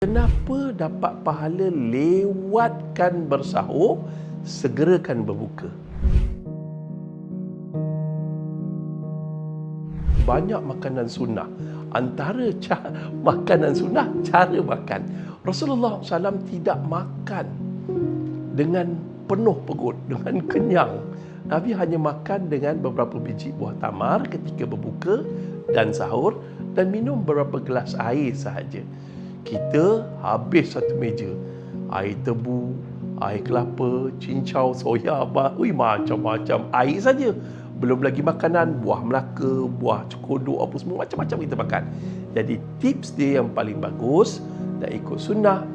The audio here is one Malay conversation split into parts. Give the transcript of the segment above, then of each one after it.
Kenapa dapat pahala lewatkan bersahur, segerakan berbuka? Banyak makanan sunnah. Antara makanan sunnah, cara makan. Rasulullah SAW tidak makan dengan penuh perut, dengan kenyang. Nabi hanya makan dengan beberapa biji buah tamar ketika berbuka dan sahur, dan minum beberapa gelas air sahaja. Kita habis satu meja. Air tebu, air kelapa, cincau, soya, macam-macam air saja. Belum lagi makanan, buah Melaka, buah cekodok, apa semua, macam-macam kita makan. Jadi tips dia yang paling bagus, nak ikut sunnah,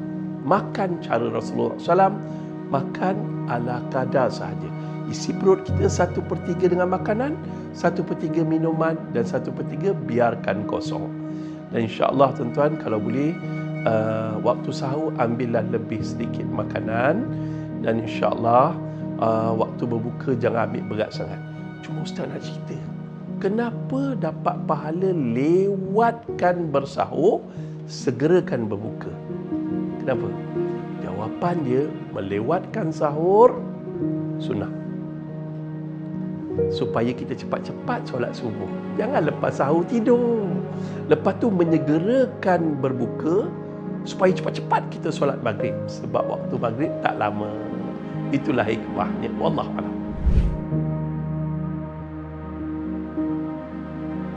makan cara Rasulullah SAW, makan ala kadar sahaja. Isi perut kita 1/3 dengan makanan, 1/3 minuman, dan 1/3 biarkan kosong. Dan insya-Allah tuan-tuan, kalau boleh waktu sahur ambillah lebih sedikit makanan, dan insya-Allah waktu berbuka jangan ambil berat sangat. Cuma Ustaz nak cerita, kenapa dapat pahala lewatkan bersahur, segerakan berbuka? Kenapa? Jawapan dia, melewatkan sahur sunnah, supaya kita cepat-cepat solat subuh. Jangan lepas sahur tidur. Lepas tu menyegerakan berbuka supaya cepat-cepat kita solat maghrib. Sebab waktu maghrib tak lama. Itulah hikmahnya. Wallahualam.